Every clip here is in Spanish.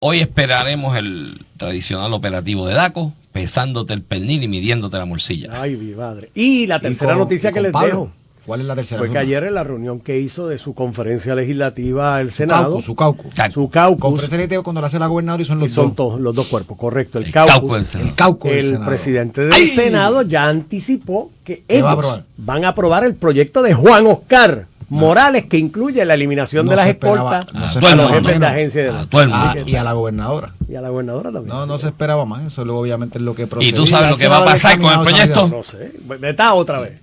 Hoy esperaremos el tradicional operativo de DACO, pesándote el pernil y midiéndote la morcilla. Ay, mi madre. Y la tercera noticia que les dejo. ¿Cuál es la tercera? Fue que ayer en la reunión que hizo de su conferencia legislativa el Senado. Su caucus. Su caucus. Conferencia legislativa cuando la hace la gobernadora y son los son dos. todos, los dos cuerpos, correcto. El caucus del caucus del El Senado. presidente del ¡Ay! Senado ya anticipó que ¿Qué va a ellos aprobar? van a aprobar el proyecto de Juan Oscar Morales, que incluye la eliminación No de las se esperaba- escoltas no se a los esperaba jefes de menos. agencia de A todo el mundo. Y a la gobernadora. y a la gobernadora también. No se esperaba más. Eso luego obviamente es lo que procedió. ¿Y tú sabes lo que va a pasar con el proyecto? No sé. Está otra vez.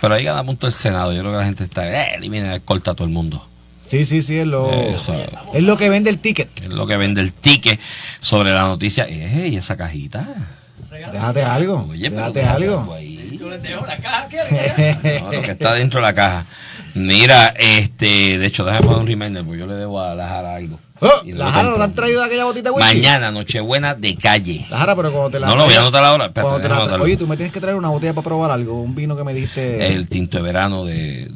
Pero ahí gana punto el Senado. Yo creo que la gente está, elimina la escolta a todo el mundo. Sí, es lo Eso. que vende el ticket. Es lo que vende el ticket sobre la noticia. ¿Y esa cajita? Déjate algo. Oye, déjate pero algo. ahí. No, lo que está dentro de la caja. Mira, de hecho, déjame poner un reminder, porque yo le debo a la Jara algo. Y La lo Jara, ¿no compro. te han traído aquella botita de whisky? Mañana, Nochebuena de calle. La Jara, pero cuando te la No lo voy a anotar ahora. Espérate, cuando te déjame la anotarlo. Oye, tú me tienes que traer una botella para probar algo. Un vino que me diste. El tinto de verano ¿De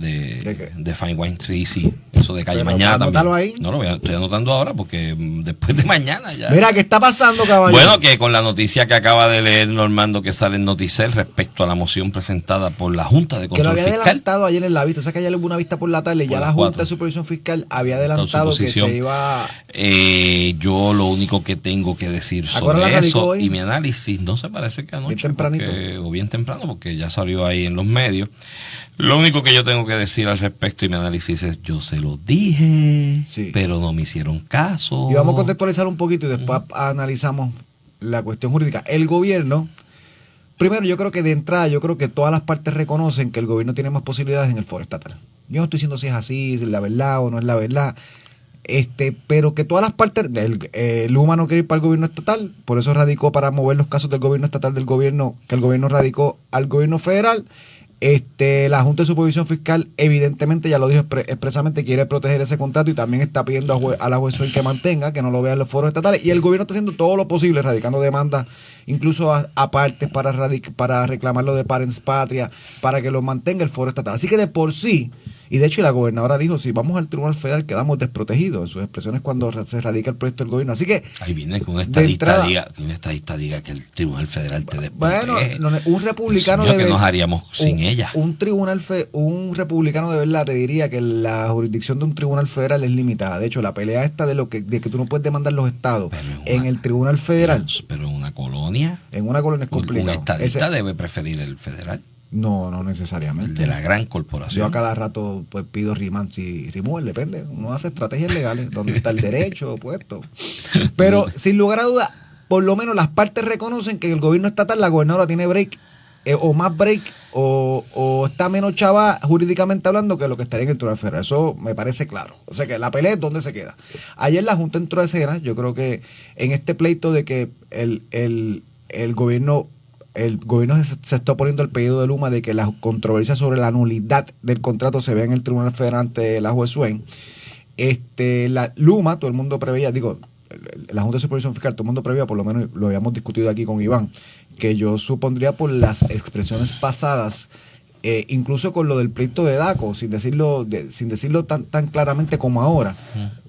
qué? de Fine Wine. Sí. Eso de calle Pero mañana anótalo también. ahí. No lo estoy anotando ahora porque después de mañana ya. Mira, ¿qué está pasando, caballero? Bueno, que con la noticia que acaba de leer Normando que sale en Noticel respecto a la moción presentada por la Junta de Que lo Control había Fiscal. adelantado ayer en la vista. O sea que ayer hubo una vista por la tarde y Por ya las la Junta 4. de Supervisión Fiscal había adelantado Su que posición. se iba. Yo lo único que tengo que decir ¿A qué hora la sobre radicó eso hoy? y mi análisis, no se parece que anoche. Bien tempranito. O bien temprano, porque ya salió ahí en los medios. Lo único que yo tengo que decir al respecto y mi análisis es, yo se lo dije, Sí. pero no me hicieron caso. Y vamos a contextualizar un poquito y después analizamos la cuestión jurídica. El gobierno, primero yo creo que de entrada, yo creo que todas las partes reconocen que el gobierno tiene más posibilidades en el foro estatal. Yo no estoy diciendo si es así, si es la verdad o no es la verdad. Pero que todas las partes, Luma no quiere ir para el gobierno estatal, por eso radicó para mover los casos del gobierno estatal del gobierno, que el gobierno radicó al gobierno federal. La Junta de Supervisión Fiscal evidentemente, ya lo dijo expresamente, quiere proteger ese contrato y también está pidiendo a la juez que mantenga, que no lo vean los foros estatales, y el gobierno está haciendo todo lo posible, radicando demandas incluso aparte para reclamarlo de Parents Patria, para que lo mantenga el foro estatal. Así que de por sí, y de hecho la gobernadora dijo, si vamos al Tribunal Federal quedamos desprotegidos, en sus expresiones cuando se radica el proyecto del gobierno. Así que Ahí viene que un de estadista, entrada, diga que el Tribunal Federal te desprotege. bueno, un republicano Dios mío, debe... ¿qué nos haríamos sin ella? Un republicano de verdad te diría que la jurisdicción de un tribunal federal es limitada. De hecho, la pelea esta de que tú no puedes demandar los estados en el tribunal federal, Pero en una colonia, en una colonia es un complicado. estadista debe preferir el federal, No el necesariamente. de la gran Yo corporación. a cada rato pues pido remand y remover, depende. Uno hace estrategias legales donde está el derecho puesto. Pero sin lugar a duda, por lo menos las partes reconocen que el gobierno estatal, la gobernadora tiene break, o más break, o está menos chava jurídicamente hablando que lo que estaría en el Tribunal Federal. Eso me parece claro. O sea que la pelea es donde se queda. Ayer la Junta entró a escena, yo creo que en este pleito de que el gobierno se está oponiendo al pedido de Luma de que la controversia sobre la nulidad del contrato se vea en el Tribunal Federal ante la juez Swain. La Luma, todo el mundo preveía, la Junta de Supervisión Fiscal, todo el mundo preveía, por lo menos lo habíamos discutido aquí con Iván, que yo supondría por las expresiones pasadas, incluso con lo del pleito de DACO, sin decirlo tan claramente como ahora,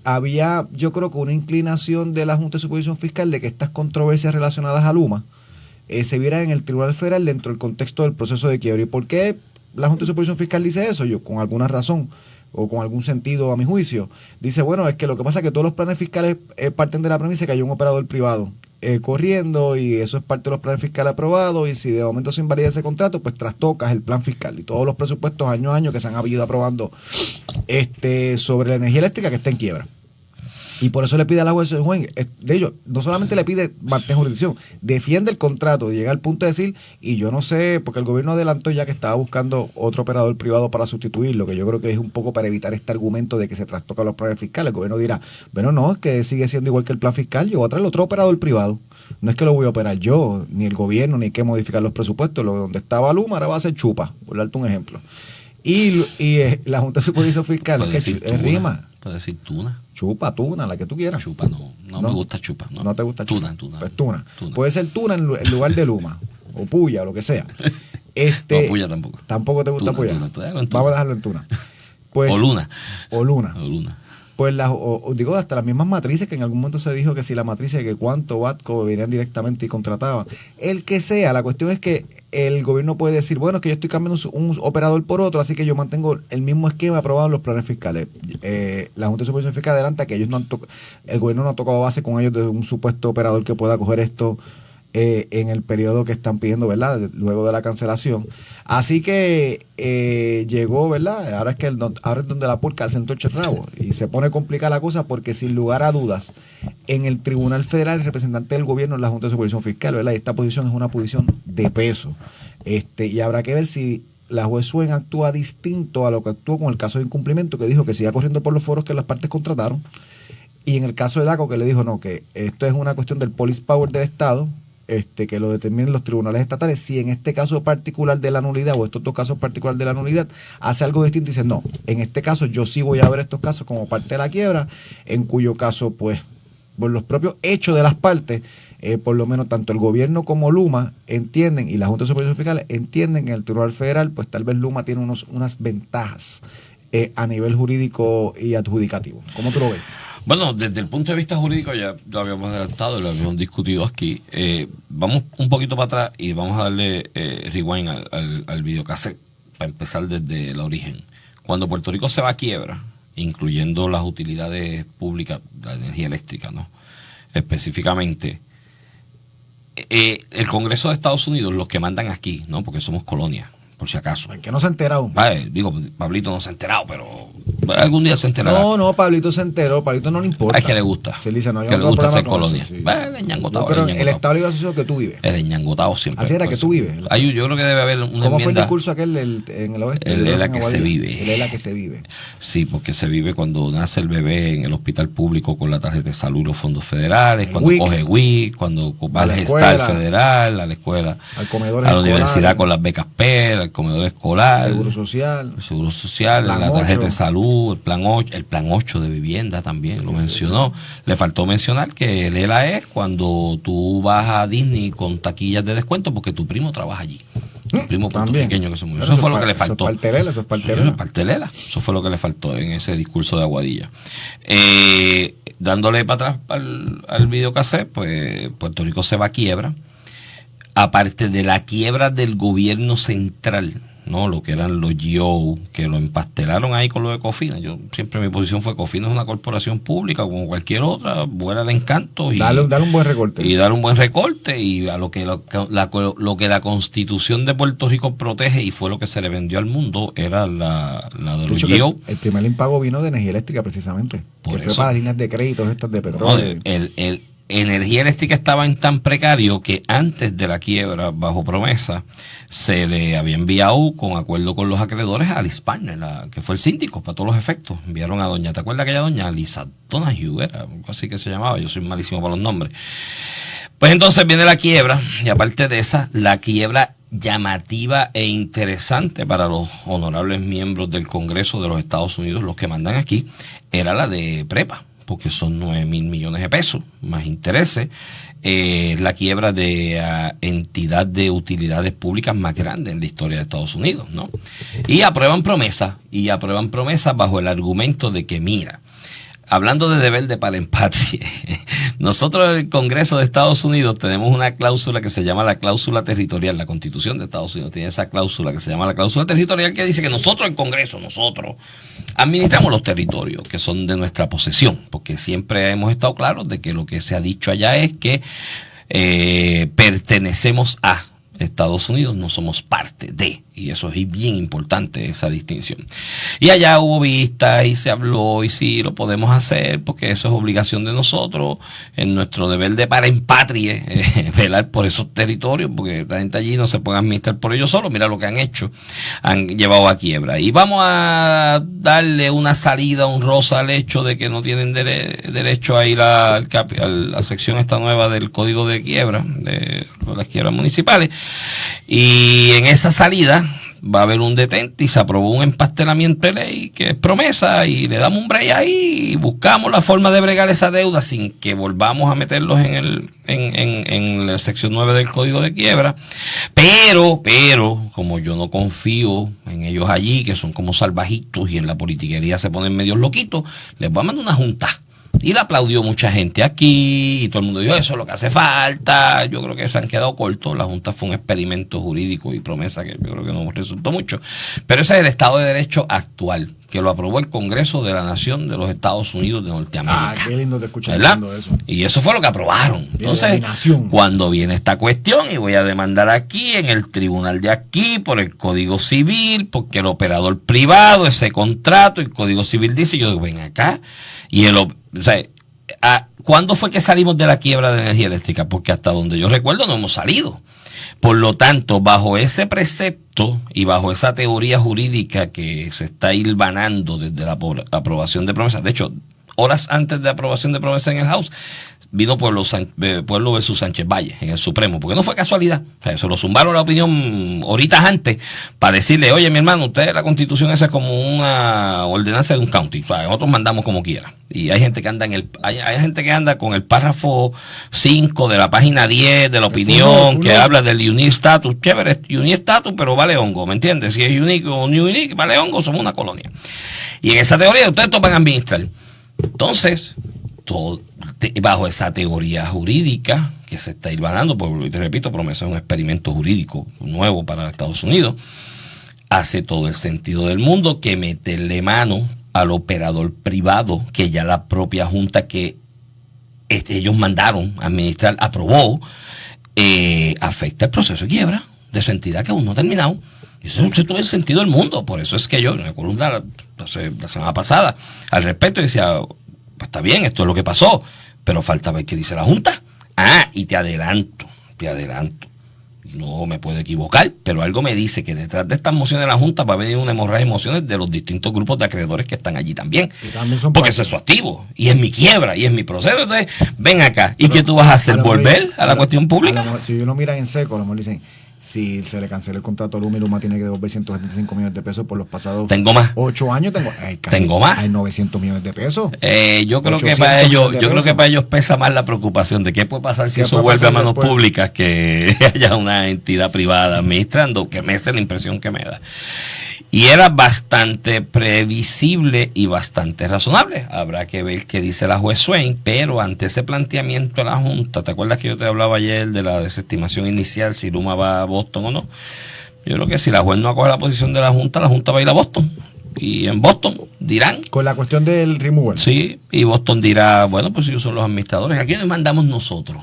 había, yo creo que una inclinación de la Junta de Supervisión Fiscal de que estas controversias relacionadas a Luma se viera en el Tribunal Federal dentro del contexto del proceso de quiebre. ¿Y por qué la Junta de Supervisión Fiscal dice eso? Yo, con alguna razón o con algún sentido a mi juicio, dice, bueno, es que lo que pasa es que todos los planes fiscales parten de la premisa que hay un operador privado corriendo y eso es parte de los planes fiscales aprobados y si de momento se invalida ese contrato, pues trastocas el plan fiscal y todos los presupuestos año a año que se han habido aprobando sobre la energía eléctrica que está en quiebra. Y por eso le pide a la juez, de ellos, no solamente le pide mantener jurisdicción, defiende el contrato, llega al punto de decir, y yo no sé, porque el gobierno adelantó ya que estaba buscando otro operador privado para sustituirlo, que yo creo que es un poco para evitar este argumento de que se trastocan los planes fiscales. El gobierno dirá, bueno, no, es que sigue siendo igual que el plan fiscal, yo voy a traer otro operador privado. No es que lo voy a operar yo, ni el gobierno, ni hay que modificar los presupuestos. Donde estaba Luma, ahora va a ser Chupa, por darte un ejemplo. Y la Junta de Supervisión Fiscal, Puede que decir es rima. Puede decir tuna. Chupa, tuna, la que tú quieras. Chupa, no me gusta chupa. No te gusta tuna. chupa. Pues tuna. Puede ser tuna en lugar de Luma. O puya, o lo que sea. No, puya tampoco. Tampoco te gusta Tuna, puya. tuna. Vamos a dejarlo en tuna. Pues, o luna. O luna. O luna. pues digo, hasta las mismas matrices, que en algún momento se dijo que si la matriz de que cuánto Watco venían directamente y contrataban, el que sea, la cuestión es que el gobierno puede decir, bueno, es que yo estoy cambiando un operador por otro, así que yo mantengo el mismo esquema aprobado en los planes fiscales. La Junta de Supervisión Fiscal adelanta que ellos el gobierno no ha tocado base con ellos de un supuesto operador que pueda coger esto en el periodo que están pidiendo, ¿verdad? Luego de la cancelación. Así que llegó, ¿verdad? Ahora es donde la pulca se entorcha el rabo y se pone complicada la cosa, porque sin lugar a dudas en el Tribunal Federal el representante del gobierno es la Junta de Supervisión Fiscal, ¿verdad? Y esta posición es una posición de peso. Y habrá que ver si la juez Suen actúa distinto a lo que actuó con el caso de incumplimiento, que dijo que siga corriendo por los foros que las partes contrataron, y en el caso de DACO, que le dijo no, que esto es una cuestión del police power del Estado, que lo determinen los tribunales estatales. Si en este caso particular de la nulidad o estos dos casos particulares de la nulidad hace algo distinto y dice no, en este caso yo sí voy a ver estos casos como parte de la quiebra, en cuyo caso pues por los propios hechos de las partes, por lo menos tanto el gobierno como Luma entienden, y la Junta de Supervisión Fiscal entienden que en el Tribunal Federal pues tal vez Luma tiene unas ventajas a nivel jurídico y adjudicativo. ¿Cómo tú lo ves? Bueno, desde el punto de vista jurídico ya lo habíamos adelantado, lo habíamos discutido aquí. Vamos un poquito para atrás y vamos a darle rewind al videocassette para empezar desde el origen. Cuando Puerto Rico se va a quiebra, incluyendo las utilidades públicas, la energía eléctrica, ¿no? Específicamente, el Congreso de Estados Unidos, los que mandan aquí, ¿no? Porque somos colonia, por si acaso. ¿Por qué no se ha enterado? Vale, digo, Pablito no se ha enterado, pero algún día se enterará. No, Pablito se enteró, Pablito no le importa. Es que le gusta. Se dice, no, que le gusta ser colonia. Eso, sí. Vale, el ñangotado. Pero el Estado Libre Asociado que tú vives. El ñangotado siempre. Así era que tú vives. Yo creo que debe haber una ¿Cómo enmienda. fue el discurso aquel en el oeste? El ELA que se vive. El ELA que se vive. Sí, porque se vive cuando nace el bebé en el hospital público con la tarjeta de salud y los fondos federales, cuando WIC, coge WIC, cuando va al escuela, gestal federal, a la escuela, al comedor a la escolar, universidad con las becas PER, al comedor escolar, Seguro Social, la Plan tarjeta 8. de salud, el plan 8 de vivienda también lo mencionó. Le faltó mencionar que el ELA es cuando tú vas a Disney con taquillas de descuento porque tu primo trabaja allí. Tu primo puertorriqueño que se murió. Eso fue lo que le faltó. Eso es partelela. Eso fue lo que le faltó en ese discurso de Aguadilla. Dándole para atrás al videocassette, pues Puerto Rico se va a quiebra. Aparte de la quiebra del gobierno central, ¿no? Lo que eran los GO, que lo empastelaron ahí con lo de Cofina. Yo siempre mi posición fue Cofina es una corporación pública como cualquier otra, vuela el encanto y dale un buen recorte. Y dar un buen recorte y a lo que la Constitución de Puerto Rico protege, y fue lo que se le vendió al mundo, era la de los GO. El primer impago vino de energía eléctrica precisamente, Por que eso. fue para líneas de créditos estas de petróleo. No, energía eléctrica estaba en tan precario que antes de la quiebra, bajo promesa, se le había enviado con acuerdo con los acreedores a Alice Partner, que fue el síndico para todos los efectos. Enviaron a ¿te acuerdas aquella doña? Lisa Donahue, era algo así que se llamaba, yo soy malísimo para los nombres. Pues entonces viene la quiebra, y aparte de esa, la quiebra llamativa e interesante para los honorables miembros del Congreso de los Estados Unidos, los que mandan aquí, era la de Prepa, porque son 9,000 millones de pesos, más intereses. La quiebra de entidad de utilidades públicas más grande en la historia de Estados Unidos, ¿no? Y aprueban promesas bajo el argumento de que, mira, hablando de deber de parempatria, nosotros en el Congreso de Estados Unidos tenemos una cláusula que se llama la cláusula territorial. La Constitución de Estados Unidos tiene esa cláusula que se llama la cláusula territorial, que dice que nosotros, el Congreso, nosotros administramos los territorios que son de nuestra posesión, porque siempre hemos estado claros de que lo que se ha dicho allá es que pertenecemos a Estados Unidos, no somos parte de, y eso es bien importante, esa distinción. Y allá hubo vistas y se habló, y sí, lo podemos hacer porque eso es obligación de nosotros, en nuestro deber de parempatria, velar por esos territorios, porque la gente allí no se puede administrar por ellos solos. Mira lo que han hecho, han llevado a quiebra. Y vamos a darle una salida honrosa al hecho de que no tienen derecho a ir a la sección esta nueva del Código de Quiebra, de las quiebras municipales. Y en esa salida va a haber un detente y se aprobó un empastelamiento de ley que es promesa y le damos un break ahí y buscamos la forma de bregar esa deuda sin que volvamos a meterlos en la sección 9 del Código de Quiebra. Pero, como yo no confío en ellos allí, que son como salvajitos y en la politiquería se ponen medios loquitos, les voy a mandar una junta. Y la aplaudió mucha gente aquí y todo el mundo dijo, eso es lo que hace falta. Yo creo que se han quedado cortos. La Junta fue un experimento jurídico y promesa que yo creo que no resultó mucho. Pero ese es el Estado de Derecho actual, que lo aprobó el Congreso de la Nación de los Estados Unidos de Norteamérica. Qué lindo te escuchar eso. Y eso fue lo que aprobaron. Entonces, cuando viene esta cuestión, y voy a demandar aquí en el tribunal de aquí por el Código Civil, porque el operador privado, ese contrato, el Código Civil dice, yo digo, ven acá, y ¿cuándo fue que salimos de la quiebra de energía eléctrica? Porque hasta donde yo recuerdo no hemos salido. Por lo tanto, bajo ese precepto y bajo esa teoría jurídica que se está hilvanando desde la aprobación de promesas, de hecho, horas antes de aprobación de promesas en el House, vino Pueblo versus Sánchez Valle en el Supremo, porque no fue casualidad. O sea, se lo zumbaron la opinión horitas antes para decirle, oye, mi hermano, usted la Constitución esa es como una ordenanza de un county, o sea, nosotros mandamos como quiera. Y hay gente que anda hay gente que anda con el párrafo 5 de la página 10 de la opinión que habla del unique status. Chévere, unique status, pero vale hongo, ¿me entiendes? Si es unique o new unique, vale hongo, somos una colonia. Y en esa teoría ustedes todos van a administrar. Entonces, bajo esa teoría jurídica que se está hilvanando, porque te repito, promesa es un experimento jurídico nuevo para Estados Unidos, hace todo el sentido del mundo que meterle mano al operador privado, que ya la propia junta que ellos mandaron a administrar aprobó, afecta el proceso de quiebra de esa entidad que aún no ha terminado. Y eso es todo el sentido del mundo. Por eso es que yo en la columna la semana pasada al respecto decía, pues está bien, esto es lo que pasó, pero falta ver qué dice la Junta. Y te adelanto, no me puedo equivocar, pero algo me dice que detrás de estas mociones de la Junta va a venir una hemorragia de emociones de los distintos grupos de acreedores que están allí también. Porque eso es su activo, y es mi quiebra, y es mi proceso. Entonces, ven acá, ¿y qué tú vas a hacer? ¿Volver a la cuestión pública? Si uno mira en seco, a lo mejor dicen, si se le cancela el contrato a Luma y Luma tiene que devolver 175 millones de pesos por los pasados 8 años, tengo más. Hay 900 millones de pesos. Yo creo que para ellos pesa más la preocupación de qué puede pasar si eso vuelve a manos públicas que haya una entidad privada administrando, que me hace la impresión que me da. Y era bastante previsible y bastante razonable. Habrá que ver qué dice la juez Swain, pero ante ese planteamiento de la Junta, ¿te acuerdas que yo te hablaba ayer de la desestimación inicial, si Luma va a Boston o no? Yo creo que si la juez no acoge la posición de la Junta va a ir a Boston. Y en Boston dirán... Con la cuestión del removal. Sí, y Boston dirá, bueno, pues ellos son los administradores. ¿A quiénes mandamos nosotros?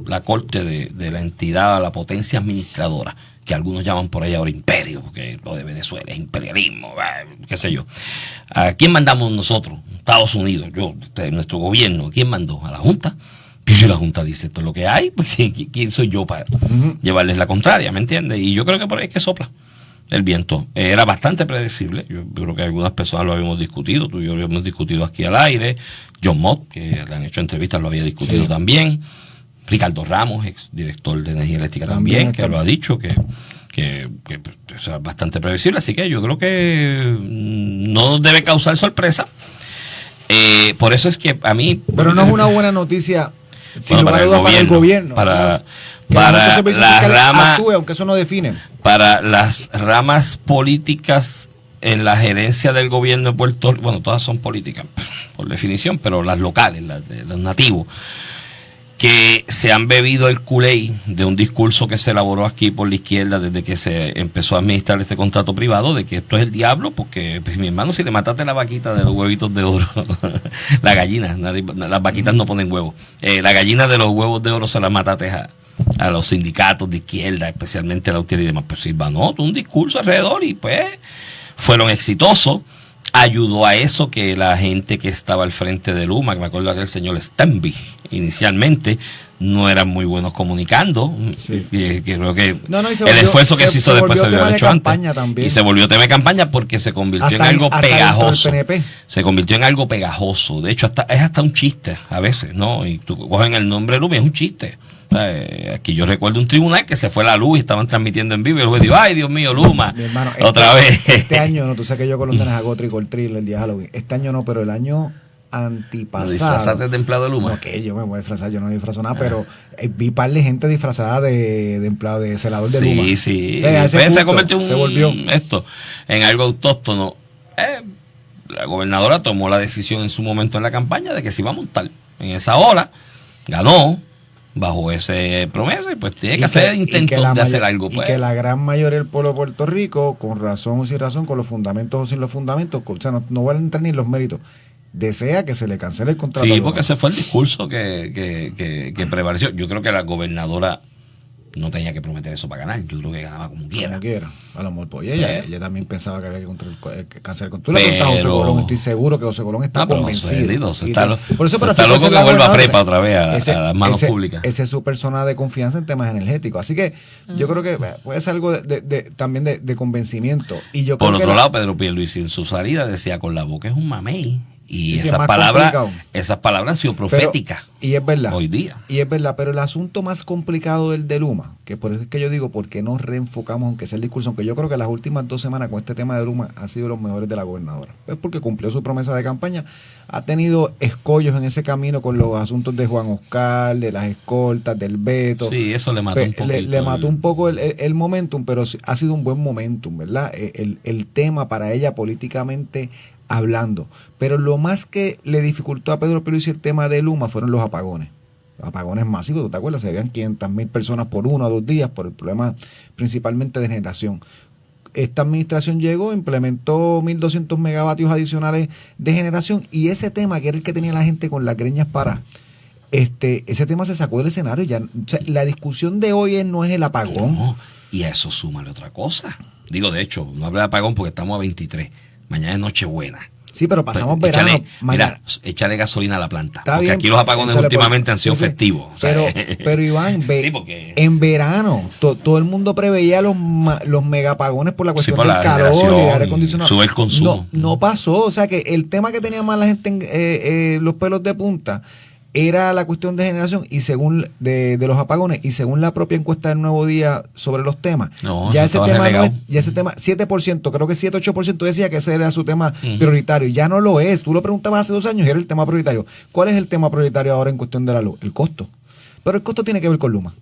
La corte de la entidad, la potencia administradora, que algunos llaman por ahí ahora imperio, porque lo de Venezuela es imperialismo, qué sé yo. ¿A quién mandamos nosotros? Estados Unidos, nuestro gobierno. ¿Quién mandó? A la Junta. Y si la Junta dice esto es lo que hay, pues ¿quién soy yo para llevarles la contraria? ¿Me entiendes? Y yo creo que por ahí es que sopla el viento. Era bastante predecible. Yo creo que algunas personas lo habíamos discutido. Tú y yo lo habíamos discutido aquí al aire. John Mott, que le han hecho entrevistas, lo había discutido también. Ricardo Ramos, ex director de Energía Eléctrica también, que lo ha dicho, que es bastante previsible. Así que yo creo que no debe causar sorpresa. Por eso es que a mí... Pero no es una buena noticia para el gobierno. Para las ramas... aunque eso no define. Para las ramas políticas en la gerencia del gobierno de Puerto Rico, bueno, todas son políticas por definición, pero las locales, las de los nativos, que se han bebido el Kool-Aid de un discurso que se elaboró aquí por la izquierda desde que se empezó a administrar este contrato privado, de que esto es el diablo, porque pues, mi hermano, si le mataste la vaquita de los huevitos de oro, la gallina, las vaquitas no ponen huevos, la gallina de los huevos de oro se la mataste a los sindicatos de izquierda, especialmente a la UTIER y demás, pues Silva, no, un discurso alrededor y pues fueron exitosos. Ayudó a eso que la gente que estaba al frente de Luma, que me acuerdo que el señor Stanby inicialmente, no eran muy buenos comunicando. Sí. Que creo que No, y se el volvió- esfuerzo que se hizo después se volvió había tema de hecho antes. campaña también. Y se volvió tema de campaña porque se convirtió en Hasta algo hasta dentro del pegajoso. PNP. Se convirtió en algo pegajoso. De hecho, es hasta un chiste a veces, ¿no? Y tú cogen el nombre de Luma y es un chiste. O sea, aquí yo recuerdo un tribunal que se fue la luz y estaban transmitiendo en vivo y el juez dijo, ay Dios mío, Luma, Mi hermano, otra vez. Este año, no, tú sabes que yo con los nenes hago trick or treat el día de Halloween. Este año no, pero el año ¿Lo antipasado. disfrazaste de empleado de Luma? No, que yo me voy a disfrazar, yo no disfrazo nada, pero vi par de gente disfrazada de empleado, de celador de Luma. Sí, sí. O sea, a ese Pues se punto convirtió se volvió. en algo autóctono. La gobernadora tomó la decisión en su momento en la campaña de que se iba a montar en esa ola, ganó bajo ese promesa y pues tiene que hacer intentos de hacer algo. Pues. Y que la gran mayoría del pueblo de Puerto Rico, con razón o sin razón, con los fundamentos o sin los fundamentos, o sea, no van a entrar ni en los méritos, desea que se le cancele el contrato. Sí, a Luma. porque ese fue el discurso que prevaleció. Yo creo que la gobernadora no tenía que prometer eso para ganar. Yo creo que ganaba como quiera. Como quiera. A lo mejor, pues ella también pensaba que había que cancelar el contrato. Tú Pero- le preguntas a José Colón, estoy seguro que José Colón está No, pero convencido. José está Por eso, para está hacer loco crecer que la vuelva a gobernanza, prepa otra vez a las manos públicas. Esa es su persona de confianza en temas energéticos. Así que yo creo que puede ser algo también de convencimiento. Y yo Por creo que otro lado, Pedro Pierluisi en su salida decía con la boca es un mamey. Y Sí, sí, es esas más palabras, complicado. esas palabras han sido proféticas y es verdad. hoy día. Y es verdad, pero el asunto más complicado del de Luma, que por eso es que yo digo, ¿por qué nos reenfocamos, aunque sea el discurso? Aunque yo creo que las últimas 2 semanas con este tema de Luma han sido los mejores de la gobernadora. Pues porque cumplió su promesa de campaña, ha tenido escollos en ese camino con los asuntos de Juan Oscar, de las escoltas, del veto. Sí, eso le mató un poquito. Le mató un poco el momentum, pero ha sido un buen momentum, ¿verdad? El tema para ella políticamente hablando. Pero lo más que le dificultó a Pedro Pierluisi el tema de Luma fueron los apagones. Los apagones masivos, ¿tú te acuerdas? Se habían 500,000 personas por 1 o 2 días por el problema principalmente de generación. Esta administración llegó, implementó 1.200 megavatios adicionales de generación y ese tema, que era el que tenía la gente con las greñas paradas, ese tema se sacó del escenario. Ya, o sea, la discusión de hoy no es el apagón. No, y a eso súmale otra cosa. Digo, de hecho, no hablé de apagón porque estamos a 23. Mañana es Nochebuena. Sí, pero pasamos Pues, verano. mira, échale gasolina a la planta. Está Porque bien, aquí los apagones échale últimamente han sido sí, sí. festivos. O sea, Pero Iván, sí, porque en verano todo el mundo preveía los megapagones por la cuestión por del la calor y el generación, aire acondicionado. sube el consumo. No pasó. O sea que el tema que tenía más la gente en los pelos de punta era la cuestión de generación y según de los apagones y según la propia encuesta del Nuevo Día sobre los temas, No, ya eso ese estaba tema no es, relegado. ya ese tema 7%, creo que 7-8% decía que ese era su tema prioritario, ya no lo es. Tú lo preguntabas hace 2 años y era el tema prioritario. ¿Cuál es el tema prioritario ahora en cuestión de la luz? El costo. Pero el costo tiene que ver con Luma.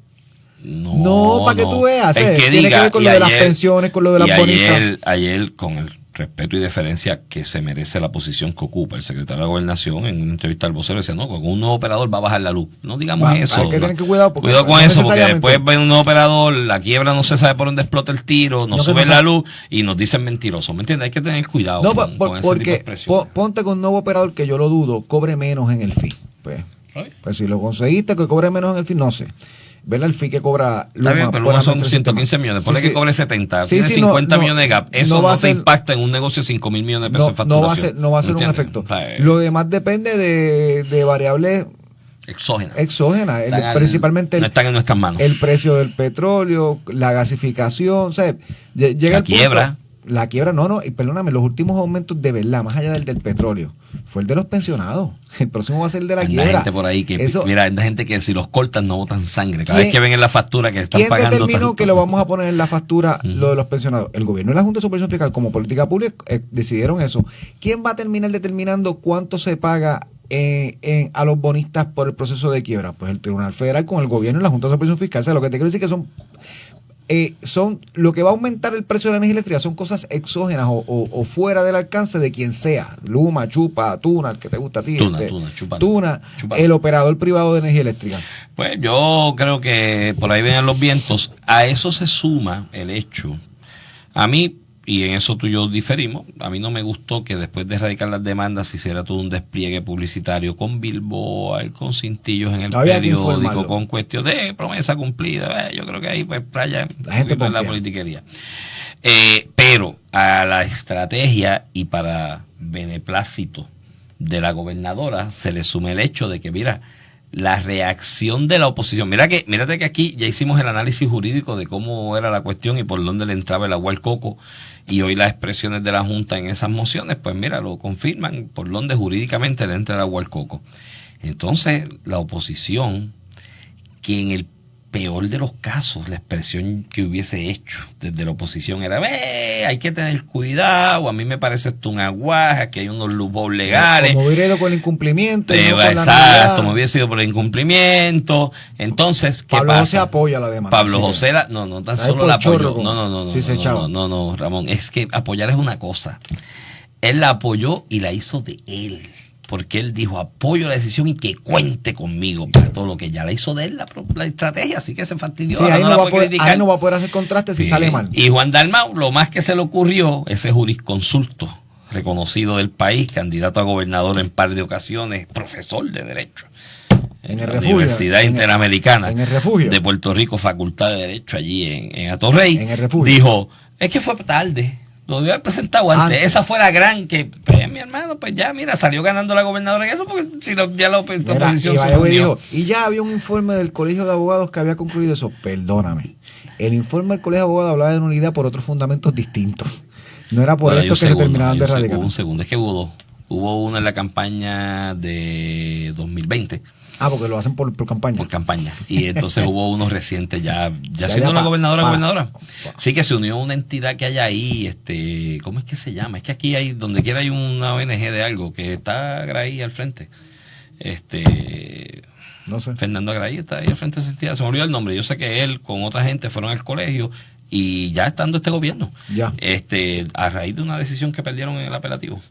No, para que tú veas, El que tiene diga, que ver con y lo de las ayer- pensiones, con lo de las y bonitas. ayer, con el respeto y deferencia que se merece la posición que ocupa el secretario de la Gobernación, en una entrevista al vocero decía, no, con un nuevo operador va a bajar la luz. No digamos eso. Hay que ¿no? tener que cuidado porque Cuidado con no eso, porque necesariamente- después ven un nuevo operador, la quiebra no se sabe por dónde explota el tiro, no No, que sube no la se- luz y nos dicen mentirosos. ¿Me entiendes? Hay que tener cuidado No, con ese tipo de porque expresiones. ponte con un nuevo operador que yo lo dudo, cobre menos en el fee. Pues si lo conseguiste, que cobre menos en el fee, no sé. ¿Verdad? El fee que cobra Está bien, pero por Luma son administrar 115 millones. Ponle Sí, que cobre 70. Sí, Tiene sí, 50 no, millones de gap. Eso no no, va a te ser- impacta en un negocio de 5 mil millones de pesos de no facturación. va a ser un ¿Entiendes? efecto. O sea, Lo demás depende de variables exógena. exógenas, Están principalmente no están en nuestras manos. el precio del petróleo, la gasificación, o sea, llega La el punto- quiebra. La quiebra, no, y perdóname, los últimos aumentos de verdad, más allá del petróleo, fue el de los pensionados. El próximo va a ser el de la Anda quiebra. gente por ahí que, Eso, mira, anda gente que si los cortan no botan sangre. Cada ¿Quién- vez que ven en la factura que están ¿Quién pagando determinó tanto. que lo vamos a poner en la factura Ujú. lo de los pensionados? El gobierno y la Junta de Supervisión Fiscal como política pública decidieron eso. ¿Quién va a terminar determinando cuánto se paga a los bonistas por el proceso de quiebra? Pues el Tribunal Federal con el gobierno y la Junta de Supervisión Fiscal. O sea, lo que te quiero decir que son lo que va a aumentar el precio de la energía eléctrica son cosas exógenas o fuera del alcance de quien sea. Luma, Chupa, Tuna, el que te gusta a ti. Tuna, Tuna, Chupa. el operador privado de energía eléctrica. Pues yo creo que por ahí vienen los vientos. A eso se suma el hecho. A mí, y en eso tú y yo diferimos, a mí no me gustó que después de erradicar las demandas se hiciera todo un despliegue publicitario con Billboard, con cintillos en el No había que periódico, informarlo. con cuestión de promesa cumplida. Yo creo que ahí pues playa La gente un poquito de la pompea. politiquería. Pero a la estrategia y para beneplácito de la gobernadora se le suma el hecho de que, mira, la reacción de la oposición. Mírate que aquí ya hicimos el análisis jurídico de cómo era la cuestión y por dónde le entraba el agua al coco, y hoy las expresiones de la Junta en esas mociones, pues mira, lo confirman por dónde jurídicamente le entra el agua al coco. Entonces, la oposición, que en el peor de los casos, la expresión que hubiese hecho desde la oposición era: hay que tener cuidado, a mí me parece esto un aguaje, que hay unos lupos legales. Como hubiera ido con el incumplimiento. Exacto, me hubiera sido por el incumplimiento. Entonces, ¿qué Pablo pasa? José apoya la demanda. Pablo José, no tan solo la apoyó. No, Ramón, es que apoyar es una cosa. Él la apoyó y la hizo de él. Porque él dijo: apoyo la decisión y que cuente conmigo para todo lo que ya la hizo de él, la estrategia, así que se fastidió. Sí, ahí no va a poder hacer contraste si sale mal. Y Juan Dalmau, lo más que se le ocurrió, ese jurisconsulto reconocido del país, candidato a gobernador en par de ocasiones, profesor de Derecho en la Universidad Interamericana de Puerto Rico, Facultad de Derecho allí en Atorrey, dijo: es que fue tarde. Lo debió haber presentado antes. Esa fue la gran que, pues, mi hermano, pues ya, mira, salió ganando la gobernadora en eso, porque si ya la oposición se hundió. Y ya había un informe del Colegio de Abogados que había concluido eso. Perdóname. El informe del Colegio de Abogados hablaba de nulidad por otros fundamentos distintos. No era por esto que se terminaban de erradicar. Un segundo, es que hubo uno en la campaña de 2020. Porque lo hacen por campaña. Por campaña. Y entonces hubo unos recientes ya siendo la gobernadora. Sí, que se unió una entidad que hay ahí, ¿cómo es que se llama? Es que aquí hay, donde quiera hay una ONG de algo que está ahí al frente. No sé. Fernando Agraí está ahí al frente de esa entidad. Se me olvidó el nombre. Yo sé que él con otra gente fueron al colegio y ya estando este gobierno. Ya. A raíz de una decisión que perdieron en el apelativo.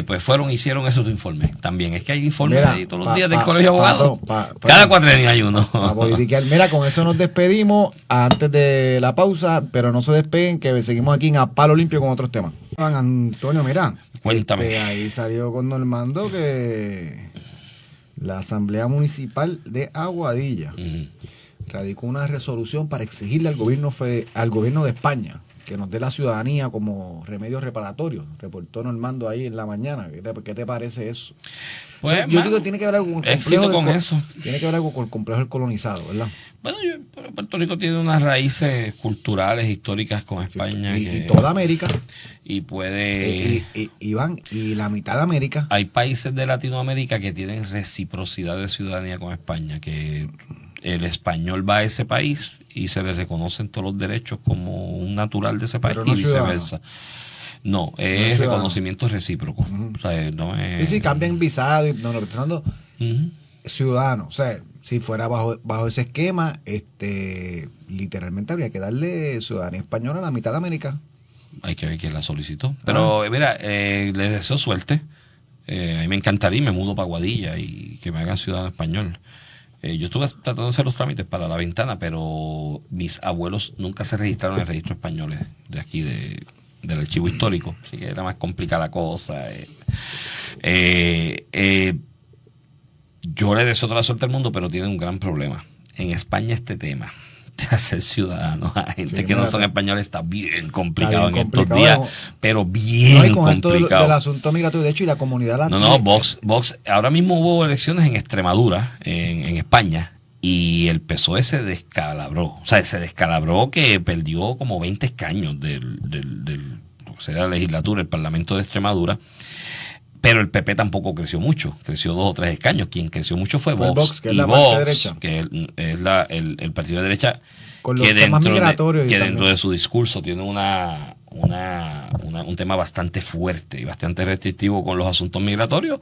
Pues hicieron esos informes. También es que hay informes ahí todos los días del Colegio de Abogados. Cada cuatrenio hay uno. Mira, con eso nos despedimos antes de la pausa, pero no se despeguen, que seguimos aquí en A Palo Limpio con otros temas. Antonio, mira, cuéntame. Ahí salió con Normando que la Asamblea Municipal de Aguadilla radicó una resolución para exigirle al gobierno de España que nos dé la ciudadanía como remedio reparatorio. Reportó Normando ahí en la mañana. ¿Qué te parece eso? Pues, yo digo que tiene que ver algo con el eso. Tiene que ver algo con el complejo del colonizado, ¿verdad? Bueno, Puerto Rico tiene unas raíces culturales, históricas con España. Y toda América. Y puede... y la mitad de América. Hay países de Latinoamérica que tienen reciprocidad de ciudadanía con España, que el español va a ese país y se le reconocen todos los derechos como un natural de ese país, y viceversa. No, es reconocimiento recíproco. O sea, no es... Sí, cambian visado y no, representando ciudadanos. O sea, si fuera bajo ese esquema, literalmente habría que darle ciudadanía española a la mitad de América. Hay que ver quién la solicitó. Pero mira, les deseo suerte. A mí me encantaría y me mudo para Aguadilla y que me hagan ciudadano español. Yo estuve tratando de hacer los trámites para La Ventana, pero mis abuelos nunca se registraron en el registro español de aquí, del archivo histórico. Así que era más complicada la cosa. Yo le deseo toda la suerte al mundo, pero tiene un gran problema. En España este tema de hacer ciudadanos a gente que no son españoles está bien complicado en estos días, pero bien complicado. Del asunto migratorio, de hecho, y la comunidad latina. No, Vox, ahora mismo hubo elecciones en Extremadura, en España, y el PSOE se descalabró. O sea, se descalabró que perdió como 20 escaños del lo que sería la legislatura, el Parlamento de Extremadura. Pero el PP tampoco creció mucho, creció 2 o 3 escaños. Quien creció mucho fue Vox. Que es la parte derecha. Que es el partido de derecha, con los temas migratorios. Que dentro de su discurso tiene un tema bastante fuerte y bastante restrictivo con los asuntos migratorios.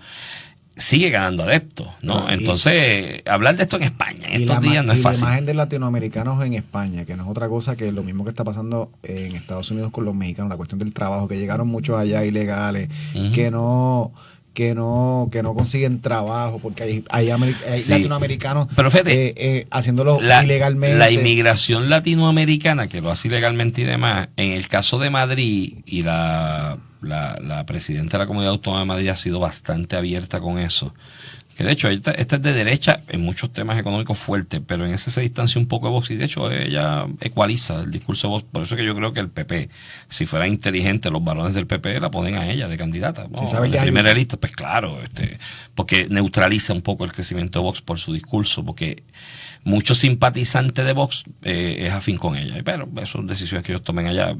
Sigue ganando adeptos, ¿no? Entonces, hablar de esto en España en estos días no es fácil. La imagen de latinoamericanos en España, que no es otra cosa que lo mismo que está pasando en Estados Unidos con los mexicanos, la cuestión del trabajo, que llegaron muchos allá ilegales, que no consiguen trabajo porque hay latinoamericanos haciéndolo ilegalmente. La inmigración latinoamericana que lo hace ilegalmente y demás, en el caso de Madrid, y la presidenta de la Comunidad Autónoma de Madrid ha sido bastante abierta con eso, que de hecho esta es de derecha en muchos temas económicos fuertes, pero en ese se distancia un poco de Vox y de hecho ella ecualiza el discurso de Vox. Por eso que yo creo que el PP, si fueran inteligentes los varones del PP, la ponen a ella de candidata. En la primera lista, pues claro, porque neutraliza un poco el crecimiento de Vox por su discurso, porque muchos simpatizantes de Vox es afín con ella, pero esas son decisiones que ellos tomen allá.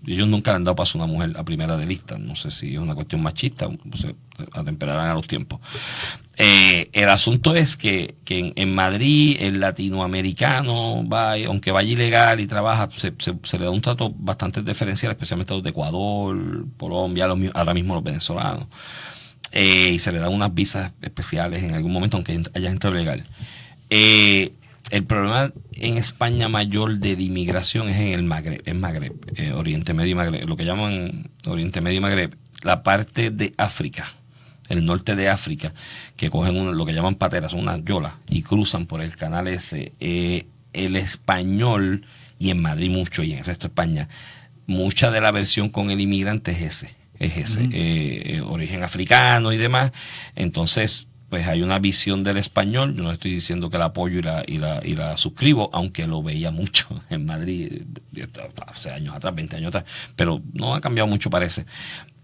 Ellos nunca le han dado paso a una mujer a primera de lista, no sé si es una cuestión machista, se atemperarán a los tiempos. El asunto es que en Madrid el latinoamericano va, aunque vaya ilegal y trabaja, se le da un trato bastante diferencial, especialmente a los de Ecuador, Colombia, ahora mismo los venezolanos, y se le dan unas visas especiales en algún momento, aunque haya entrado legal. El problema en España mayor de la inmigración es en el Magreb, Oriente Medio y Magreb, lo que llaman Oriente Medio y Magreb, la parte de África, el norte de África, que cogen lo que llaman pateras, son unas yolas, y cruzan por el canal ese. El español, y en Madrid mucho, y en el resto de España, mucha de la versión con el inmigrante es ese, origen africano y demás. Entonces, pues hay una visión del español, yo no estoy diciendo que la apoyo y la suscribo, aunque lo veía mucho en Madrid hace años atrás, 20 años atrás, pero no ha cambiado mucho, parece.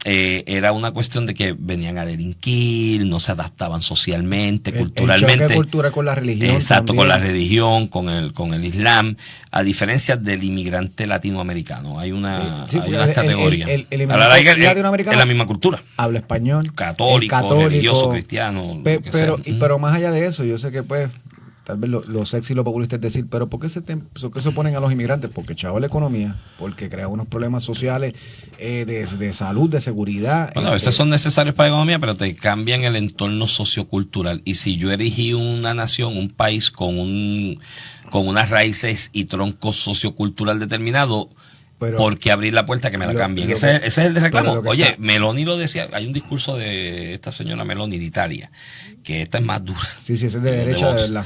Era una cuestión de que venían a delinquir, no se adaptaban socialmente, culturalmente. El choque cultural con la religión. Exacto, también. con la religión, con el Islam, a diferencia del inmigrante latinoamericano. Hay unas categorías. El inmigrante latinoamericano es la misma cultura. Habla español. Católico, religioso, cristiano. Pero más allá de eso, yo sé que pues tal vez lo sexy y lo populista es decir, pero ¿por qué se oponen a los inmigrantes? Porque chavo la economía, porque crea unos problemas sociales de salud, de seguridad. Bueno, a veces son necesarios para la economía, pero te cambian el entorno sociocultural. Y si yo elegí una nación, un país con unas raíces y troncos sociocultural determinados, ¿por qué abrir la puerta que me la cambien? Ese es el reclamo. Oye, Meloni lo decía, hay un discurso de esta señora Meloni de Italia, que esta es más dura. Sí, ese es de derecha, de verdad.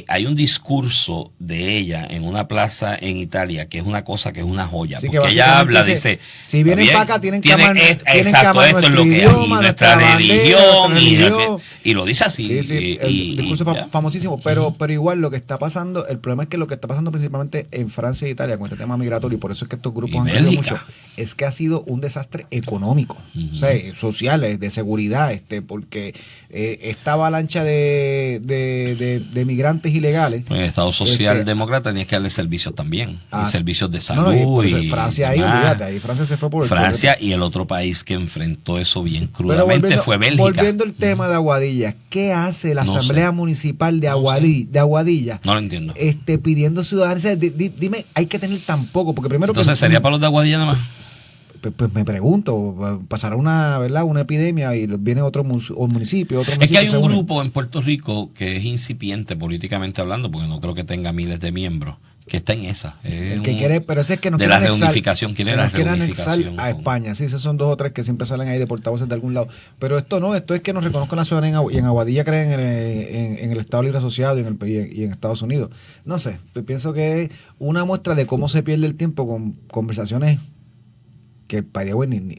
Hay un discurso de ella en una plaza en Italia que es una cosa que es una joya, sí, porque ella habla, dice, si vienen para acá tienen que amar exacto, esto es lo que hay, nuestra religión, y lo dice así. Sí, el discurso famosísimo, pero igual lo que está pasando, el problema es que lo que está pasando principalmente en Francia e Italia con este tema migratorio, y por eso es que estos grupos han crecido mucho, es que ha sido un desastre económico, o sea, social, de seguridad, porque esta avalancha de migrantes ilegales. Pues el Estado Socialdemócrata tenía que darle servicios también, servicios de salud. Y Francia ahí, olvídate, ahí Francia se fue por el Francia, y el otro país que enfrentó eso bien crudamente fue Bélgica. Volviendo al tema de Aguadilla, ¿qué hace la Asamblea Municipal de Aguadilla? No lo entiendo. Pidiendo ciudadanía. Dime, hay que tener tan poco, porque primero... Entonces, ¿sería para los de Aguadilla nada más? Pues me pregunto, pasará una epidemia y viene otro municipio, Es que hay un grupo en Puerto Rico que es incipiente políticamente hablando, porque no creo que tenga miles de miembros, que está en esa. Pero ese es que nos de la reunificación, quiere la reunificación a España. Sí, esos son 2 o 3 que siempre salen ahí de portavoces de algún lado. Pero esto no, esto es que nos reconozcan la ciudadanía y en Aguadilla creen en el Estado Libre Asociado y en Estados Unidos. No sé, pienso que es una muestra de cómo se pierde el tiempo con conversaciones que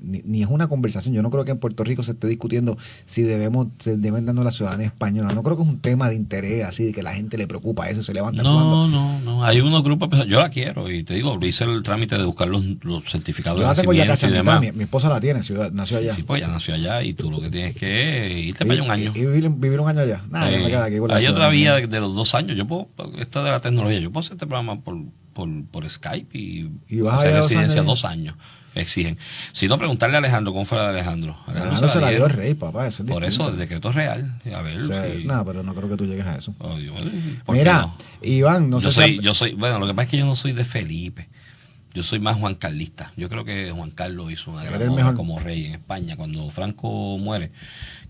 ni es una conversación. Yo no creo que en Puerto Rico se esté discutiendo si se deben dando la ciudadanía española. No creo que es un tema de interés así, de que la gente le preocupa eso, se levanta jugando. No. Hay unos grupos, yo la quiero y te digo, hice el trámite de buscar los certificados de nacimiento. Yo la tengo ya casi mi esposa la tiene, nació allá. Sí, pues ya nació allá y tú lo que tienes que irte para allá un año. Y vivir un año allá. Nada, me queda aquí. Hay otra vía de los 2 años. Yo puedo, esta de la tecnología, yo puedo hacer este programa por Skype y hacer residencia 2 años. Exigen. Si no, preguntarle a Alejandro cómo fue la de Alejandro. Alejandro se la dio el rey, papá. Eso es por distinto. eso, el decreto es real. A ver. Nada, pero no creo que tú llegues a eso. Oh, Dios, mira, no? Iván, yo soy, bueno, lo que pasa es que yo no soy de Felipe. Yo soy más Juan Carlista. Yo creo que Juan Carlos hizo una gran obra como rey en España. Cuando Franco muere,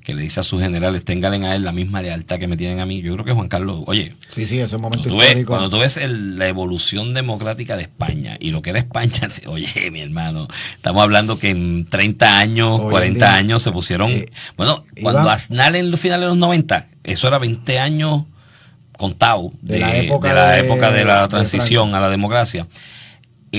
que le dice a sus generales, ténganle a él la misma lealtad que me tienen a mí. Yo creo que Juan Carlos, oye, sí, ese es un momento histórico. Cuando tú ves la evolución democrática de España y lo que era España, oye, mi hermano, estamos hablando que en 30 años, 40 años se pusieron, cuando Aznar en los finales de los 90, eso era 20 años contados de la época de la transición a la democracia.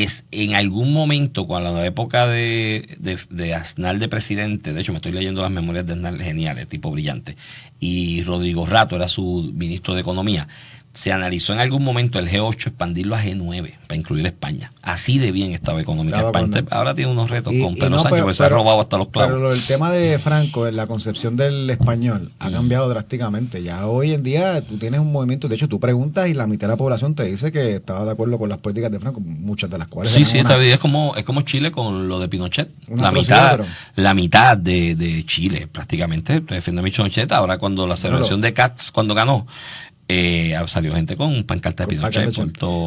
es en algún momento, cuando la época de Aznar de presidente, de hecho me estoy leyendo las memorias de Aznar geniales, tipo brillante, y Rodrigo Rato era su ministro de Economía, se analizó en algún momento el G8 expandirlo a G9 para incluir España. Así de bien estaba económica España. Ahora tiene unos retos con Pedro Sánchez, porque se ha robado hasta los clavos. Pero el tema de Franco en la concepción del español ha cambiado drásticamente. Ya hoy en día tú tienes un movimiento, de hecho tú preguntas y la mitad de la población te dice que estaba de acuerdo con las políticas de Franco, muchas de las cuales... Sí, esta vida es como Chile con lo de Pinochet. La mitad de Chile prácticamente defiende a Pinochet. Ahora cuando la celebración de Katz, cuando ganó, salió gente con pancarta de Pinochet.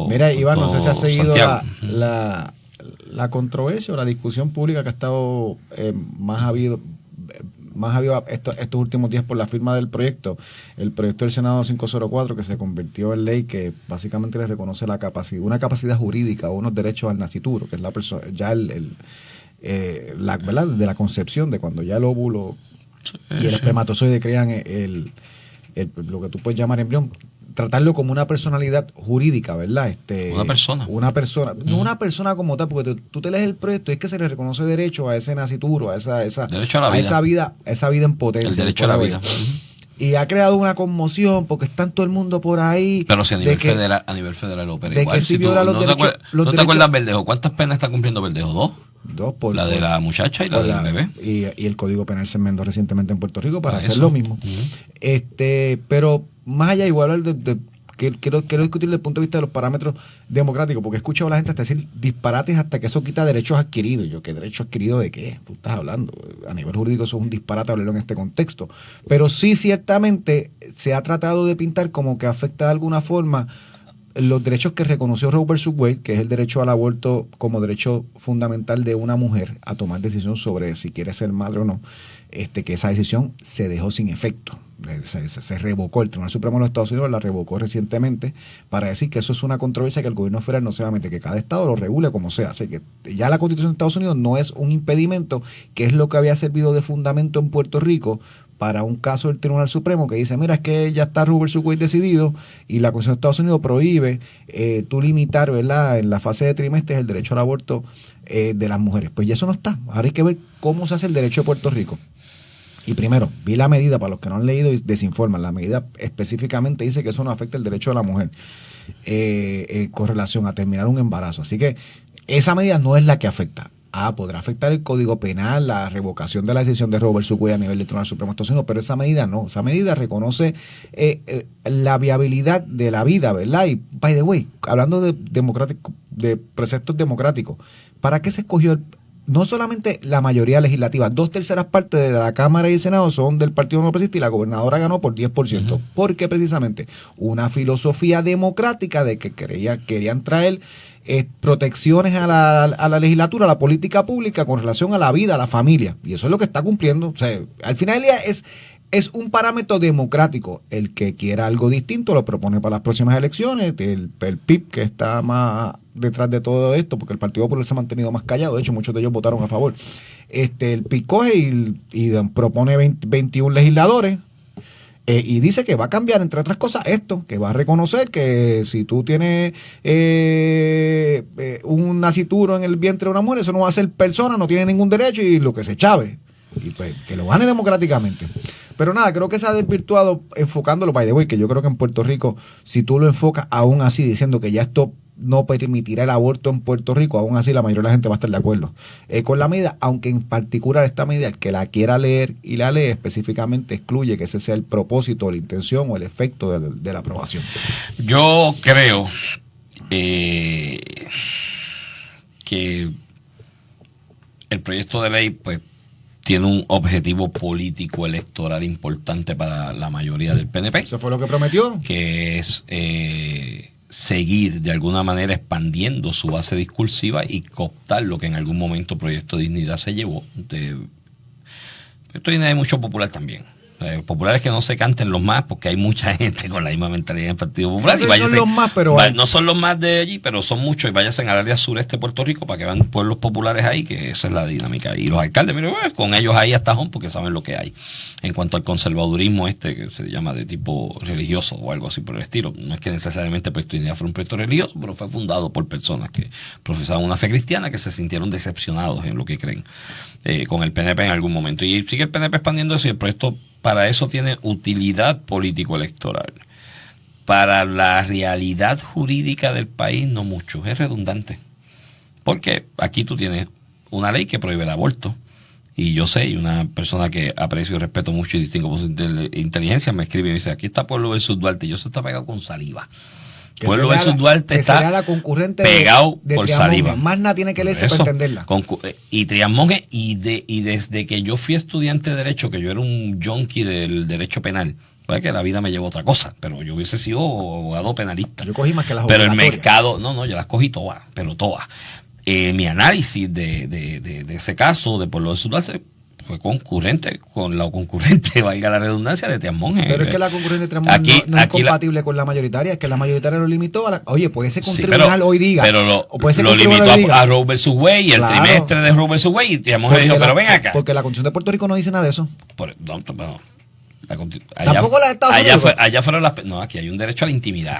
Mira, Iván, no sé si has seguido la controversia o la discusión pública que ha estado más habido estos últimos días por la firma del proyecto, el proyecto del Senado 504, que se convirtió en ley, que básicamente le reconoce una capacidad jurídica o unos derechos al nascituro, que es la persona, ya ¿verdad? De la concepción, de cuando ya el óvulo y el espermatozoide crean lo que tú puedes llamar embrión, tratarlo como una personalidad jurídica, ¿verdad? Una persona, no una persona como tal, porque tú te lees el proyecto y es que se le reconoce derecho a ese nascituro, a esa vida en potencia. El derecho a la vida. Y ha creado una conmoción porque está todo el mundo por ahí. Pero si a nivel federal opera de igual. Que si viola los derechos. ¿No te acuerdas Verdejo? ¿Cuántas penas está cumpliendo Verdejo? Dos por la de la muchacha y la del bebé. Y el Código Penal se enmendó recientemente en Puerto Rico para hacer lo mismo. Pero más allá, igual quiero discutir desde el punto de vista de los parámetros democráticos, porque he escuchado a la gente hasta decir disparates hasta que eso quita derechos adquiridos. Y yo, ¿qué derecho adquirido de qué? Tú estás hablando. A nivel jurídico eso es un disparate hablarlo en este contexto. Pero sí, ciertamente, se ha tratado de pintar como que afecta de alguna forma los derechos que reconoció Roe vs. Wade, que es el derecho al aborto como derecho fundamental de una mujer a tomar decisión sobre si quiere ser madre o no, que esa decisión se dejó sin efecto. Se revocó, el Tribunal Supremo de los Estados Unidos la revocó recientemente para decir que eso es una controversia que el gobierno federal no se va a meter, que cada estado lo regule como sea. Así que ya la Constitución de Estados Unidos no es un impedimento, que es lo que había servido de fundamento en Puerto Rico para un caso del Tribunal Supremo que dice, mira, es que ya está Roe vs. Wade decidido y la Constitución de Estados Unidos prohíbe tú limitar, ¿verdad?, en la fase de trimestres el derecho al aborto de las mujeres. Pues ya eso no está. Ahora hay que ver cómo se hace el derecho de Puerto Rico. Y primero, vi la medida, para los que no han leído y desinforman, la medida específicamente dice que eso no afecta el derecho de la mujer con relación a terminar un embarazo. Así que esa medida no es la que afecta. Podrá afectar el Código Penal, la revocación de la decisión de Roe vs. Wade a nivel del Tribunal Supremo de Estados Unidos, pero esa medida no. Esa medida reconoce la viabilidad de la vida, ¿verdad? Y, by the way, hablando de preceptos democráticos, ¿para qué se escogió no solamente la mayoría legislativa, 2/3 partes de la Cámara y el Senado son del Partido No Progresista y la gobernadora ganó por 10%? Uh-huh. Porque precisamente una filosofía democrática de que querían traer protecciones a la legislatura, a la política pública con relación a la vida, a la familia. Y eso es lo que está cumpliendo. O sea, al final del día es un parámetro democrático. El que quiera algo distinto lo propone para las próximas elecciones. El PIB, que está más detrás de todo esto, porque el Partido Popular se ha mantenido más callado. De hecho, muchos de ellos votaron a favor. El PIB coge y propone 21 legisladores. Y dice que va a cambiar, entre otras cosas, esto, que va a reconocer que si tú tienes un nascituro en el vientre de una mujer, eso no va a ser persona, no tiene ningún derecho y lo que se chave. Y pues que lo gane democráticamente. Pero nada, creo que se ha desvirtuado enfocándolo, by the way, que yo creo que en Puerto Rico, si tú lo enfocas aún así, diciendo que ya esto no permitirá el aborto en Puerto Rico, aún así la mayoría de la gente va a estar de acuerdo con la medida, aunque en particular esta medida, el que la quiera leer y la lee específicamente excluye que ese sea el propósito, la intención o el efecto de la aprobación. Yo creo que el proyecto de ley pues tiene un objetivo político electoral importante para la mayoría del PNP. ¿Eso fue lo que prometió? Que es seguir de alguna manera expandiendo su base discursiva y cooptar lo que en algún momento Proyecto Dignidad se llevó. Proyecto Dignidad hay mucho popular también. Populares que no se canten los más, porque hay mucha gente con la misma mentalidad en el Partido Popular. No sé si son los más, pero no son los más de allí, pero son muchos. Y váyanse al área sureste de Puerto Rico para que vean pueblos populares ahí, que esa es la dinámica. Y los alcaldes, mire, con ellos ahí hasta home, porque saben lo que hay. En cuanto al conservadurismo que se llama de tipo religioso o algo así por el estilo. No es que necesariamente Puerto India fuera un proyecto religioso, pero fue fundado por personas que profesaban una fe cristiana, que se sintieron decepcionados en lo que creen con el PNP en algún momento. Y sigue el PNP expandiendo eso, y el proyecto para eso tiene utilidad político-electoral. Para la realidad jurídica del país, no mucho. Es redundante. Porque aquí tú tienes una ley que prohíbe el aborto. Y yo sé, y una persona que aprecio y respeto mucho y distingo por su inteligencia me escribe y me dice, aquí está Pueblo versus Duarte. Y yo se está pegado con saliva. Pueblo versus Duarte está la concurrente pegado de por Trias saliva. Monge. Más nada tiene que leerse para entenderla. Y Trias Monge, y desde que yo fui estudiante de Derecho, que yo era un junkie del derecho penal, pues que la vida me llevó a otra cosa, pero yo hubiese sido abogado penalista. Yo cogí más que las Pero el obligatorias. mercado, no, yo las cogí todas, pero todas. Mi análisis de ese caso de Pueblo versus Duarte fue concurrente con la concurrente, valga la redundancia, de Trias Monge. Pero es que la concurrente de Trias Monge no es compatible con la mayoritaria, es que la mayoritaria lo limitó a oye, puede ser que un tribunal hoy diga. Pero puede ser lo que un limitó tribunal diga, a Roe versus Wade y el trimestre de Roe versus Wade, y Trias Monge dijo, pero ven acá. Porque la Constitución de Puerto Rico no dice nada de eso. Tampoco la de Estados Unidos. Allá fueron las... No, aquí hay un derecho a la intimidad.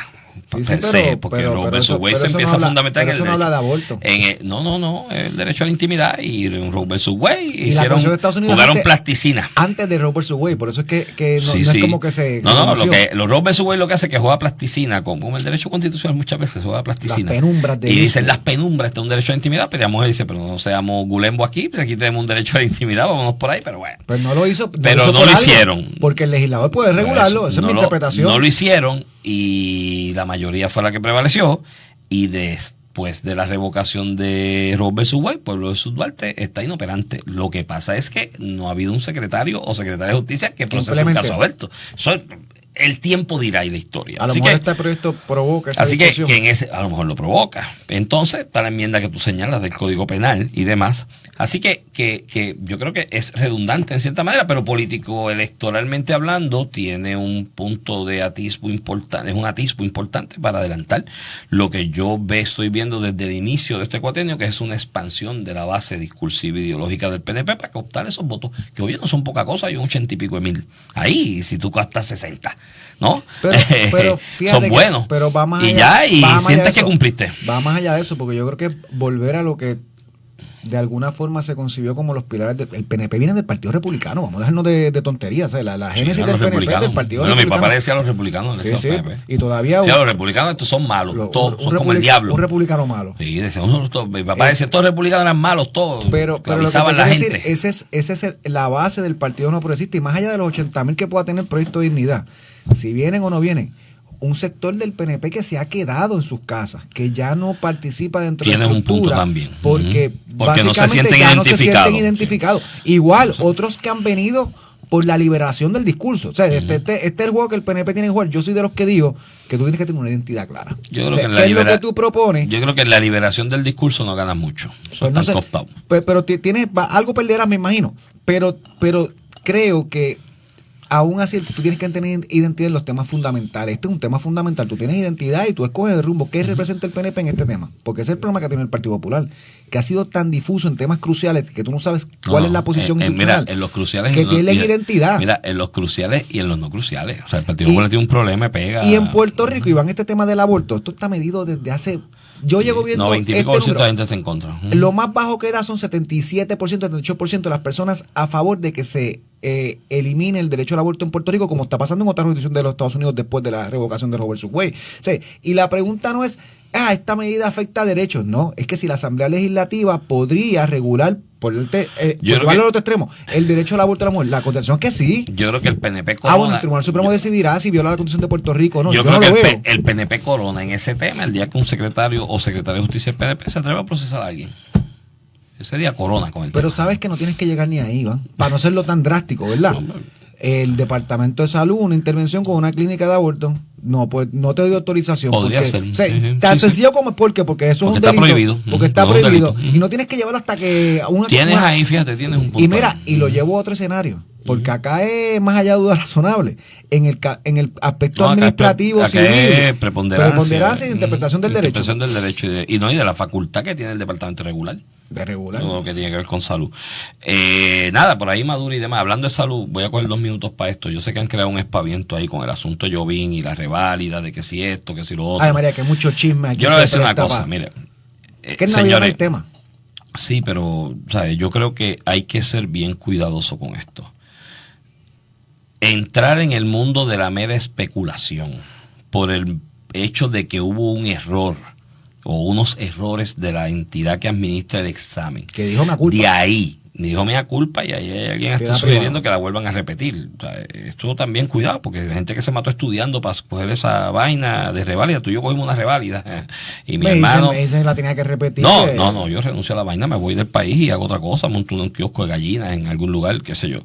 Porque pero Roe vs. Wade se empieza a fundamentar en el derecho. Eso no habla de aborto. No, el derecho a la intimidad, y en Roe vs. Wade hicieron, jugaron plasticina. Antes de Roe vs. Wade, por eso es que no es como que se... Los Roe vs. Wade lo que hace es que juega plasticina, como el derecho constitucional muchas veces juega plasticina. Las penumbras de y dicen las penumbras, este es un derecho a la intimidad, pero la mujer dice, pero no seamos gulembo aquí, pues aquí tenemos un derecho a la intimidad, vámonos por ahí, pero bueno. Pues no lo hizo. Pero no lo hicieron. Porque el legislador puede regularlo, esa es mi interpretación. No lo hicieron, y la mayoría fue la que prevaleció, y después de la revocación de Roe vs. Wade, Pueblo versus Duarte está inoperante. Lo que pasa es que no ha habido un secretario o secretaria de justicia que procese un caso abierto. El tiempo dirá y la historia. A lo mejor este proyecto provoca esa discusión. A lo mejor lo provoca. Entonces, está la enmienda que tú señalas del Código Penal y demás. Así que yo creo que es redundante en cierta manera, pero político electoralmente hablando tiene un punto de atisbo importante, es un atisbo importante para adelantar lo que yo estoy viendo desde el inicio de este cuatrienio, que es una expansión de la base discursiva ideológica del PNP para captar esos votos, que hoy no son poca cosa, hay un 80 y pico de mil. Ahí, si tú gastas 60, ¿no? Pero son buenos. Pero va más allá, y sientes que cumpliste. Va más allá de eso, porque yo creo que volver a lo que de alguna forma se concibió como los pilares del PNP viene del Partido Republicano, vamos a dejarnos de tonterías, la génesis del PNP del Partido Republicano. Mi papá le decía a los republicanos, y todavía los republicanos estos son malos, todos son como el diablo. Un republicano malo. Sí, decíamos todos, mi papá decía, todos los republicanos eran malos, todos. Pero lo que la gente. Decir, esa es la base del Partido No Progresista, y más allá de los 80,000 que pueda tener el Proyecto de Dignidad, si vienen o no vienen, un sector del PNP que se ha quedado en sus casas, que ya no participa dentro de la estructura. Tienes un punto también. Porque no se sienten ya identificados. No se sienten identificados. Igual, otros que han venido por la liberación del discurso. O sea, este es el juego que el PNP tiene que jugar. Yo soy de los que digo que tú tienes que tener una identidad clara. Yo creo que es lo que tú propones. Yo creo que en la liberación del discurso no ganas mucho. Pero tienes algo perderás, me imagino. Pero creo que aún así, tú tienes que tener identidad en los temas fundamentales. Este es un tema fundamental. Tú tienes identidad y tú escoges el rumbo. ¿Qué representa el PNP en este tema? Porque ese es el problema que tiene el Partido Popular, que ha sido tan difuso en temas cruciales que tú no sabes cuál es la posición mira, en los cruciales que pierden identidad. Mira, en los cruciales y en los no cruciales. O sea, el Partido Popular tiene un problema y pega. Y en Puerto Rico, Iván, este tema del aborto, esto está medido desde hace... Yo llego viendo 20% de gente está en contra. Lo más bajo que da son 77%, 78% de las personas a favor de que se elimine el derecho al aborto en Puerto Rico, como está pasando en otras jurisdicciones de los Estados Unidos después de la revocación de Roe vs. Wade. O sea, y la pregunta no es, esta medida afecta a derechos. No, es que si la Asamblea Legislativa podría regular por llevarlo al otro extremo, el derecho al aborto de la mujer, la contestación es que sí. Yo creo que el PNP corona. Bueno, el Tribunal Supremo decidirá si viola la Constitución de Puerto Rico o no. Yo creo que el PNP corona en ese tema el día que un secretario o secretaria de justicia del PNP se atreve a procesar a alguien. Ese día corona con el Pero tema. Sabes que no tienes que llegar ni ahí, Iván, para no serlo tan drástico, ¿verdad? El Departamento de Salud, una intervención con una clínica de aborto, no te doy autorización. Podría ser. Tan sencillo como porque eso es un delito. Prohibido. Porque está prohibido. Y no tienes que llevarlo hasta que Fíjate, tienes un punto. Y mira, y lo llevo a otro escenario. porque acá es más allá de duda razonable. En el aspecto No, administrativo, acá civil, es preponderancia y interpretación del derecho. Interpretación del derecho y de la facultad que tiene el departamento regular. De regular. Todo lo que tiene que ver con salud. Nada, por ahí Maduro y demás. Hablando de salud, voy a coger 2 minutos para esto. Yo sé que han creado un espaviento ahí con el asunto de Jovín y la reválida de que si esto, que si lo otro. Ay, María, que mucho chisme aquí. Yo le voy a decir una cosa, mire. Que es Navidad el tema. Sí, pero ¿sabes? Yo creo que hay que ser bien cuidadoso con esto. Entrar en el mundo de la mera especulación por el hecho de que hubo un error o unos errores de la entidad que administra el examen. Que dijo mea culpa. De ahí, dijo mea culpa y ahí hay alguien está sugiriendo que la vuelvan a repetir. O sea, esto también cuidado, porque hay gente que se mató estudiando para coger esa vaina de reválida. Tú y yo cogimos una reválida y mi hermano... Me dicen la tenía que repetir. No, yo renuncio a la vaina, me voy del país y hago otra cosa, monto un kiosco de gallinas en algún lugar, qué sé yo.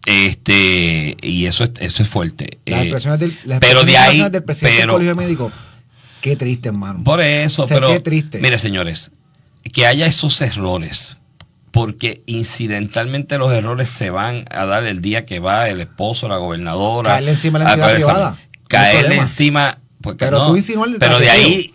Y eso es fuerte. Las expresiones pero de ahí, del presidente del Colegio Médico, qué triste, hermano. Por eso, o sea, pero qué triste. Mire, señores, que haya esos errores, porque incidentalmente los errores se van a dar el día que va el esposo, la gobernadora, caerle encima a la entidad privada. Caerle encima, porque pero no, tú insinúas el pero de traqueteo. ahí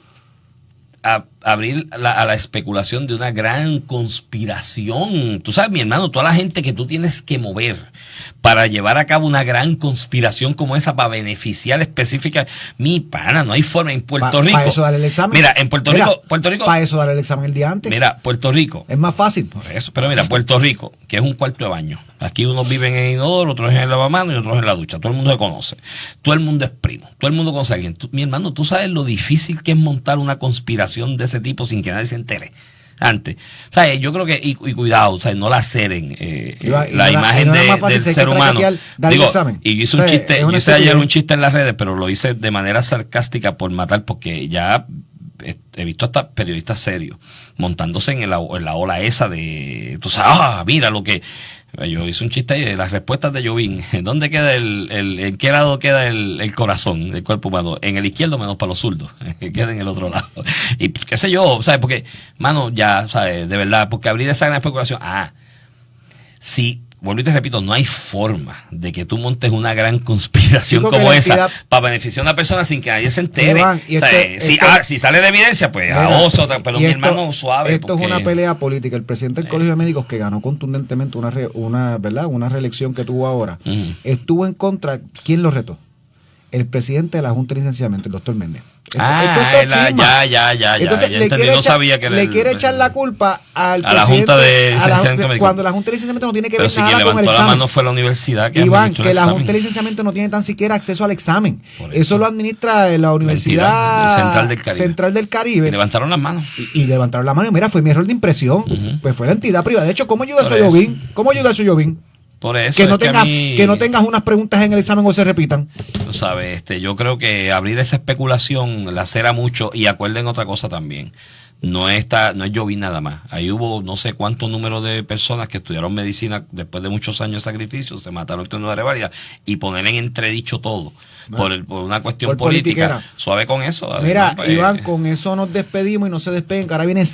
abrir a la especulación de una gran conspiración. Tú sabes, mi hermano, toda la gente que tú tienes que mover para llevar a cabo una gran conspiración como esa, para beneficiar específica. Mi pana, no hay forma en Puerto Rico. Para eso dar el examen. Mira, en Puerto Rico. Para eso dar el examen el día antes. Mira, Puerto Rico. Es más fácil. Por eso, pero mira, Puerto Rico, que es un cuarto de baño. Aquí unos viven en el inodoro, otros en el lavamanos y otros en la ducha. Todo el mundo se conoce. Todo el mundo es primo. Todo el mundo conoce a alguien. Mi hermano, tú sabes lo difícil que es montar una conspiración de ese tipo sin que nadie se entere. Antes. O sea, yo creo que, y cuidado, o sea, no la ceren la imagen del ser humano. Digo, y yo hice un chiste, yo hice ayer un chiste en las redes, pero lo hice de manera sarcástica por matar, porque ya he visto hasta periodistas serios montándose en la ola esa de, tú sabes, mira lo que... Yo hice un chiste ahí de las respuestas de Jovín. ¿Dónde queda en qué lado queda el corazón del cuerpo humano? En el izquierdo, menos para los zurdos. Queda en el otro lado. Y qué sé yo, ¿sabes? Porque, mano, ya, ¿sabes? De verdad, porque abrir esa gran especulación. Sí, vuelvo y te repito, no hay forma de que tú montes una gran conspiración como esa para beneficiar a una persona sin que nadie se entere. Iván, o sea, si sale la evidencia, pues pero mi hermano suave. Esto es una pelea política. El presidente del Colegio de Médicos, que ganó contundentemente una reelección que tuvo ahora, estuvo en contra. ¿Quién lo retó? El presidente de la Junta de Licenciamiento, el doctor Méndez. Ya. Entonces, No sabía que le quiere echar la culpa al a la Junta de Licenciamiento Médico. Cuando la Junta de Licenciamiento no tiene que ver nada con el examen. Pero si quien levantó la mano fue la universidad que Iván, que la Junta de Licenciamiento no tiene tan siquiera acceso al examen. Eso lo administra la Universidad Central del Caribe. Y levantaron las manos. Y levantaron la mano. Mira, fue mi error de impresión. Pues fue la entidad privada. De hecho, ¿cómo ayuda eso Jovín? ¿Cómo ayuda eso Jovín? Por eso que no tengas unas preguntas en el examen o se repitan. Tú sabes, yo creo que abrir esa especulación lacera mucho. Y acuerden otra cosa también. No es Jovín nada más. Ahí hubo no sé cuánto número de personas que estudiaron medicina después de muchos años de sacrificio, se mataron en una reválida y poner en entredicho todo por una cuestión política. Suave con eso. Mira, Iván, con eso nos despedimos y no se despeguen, que ahora viene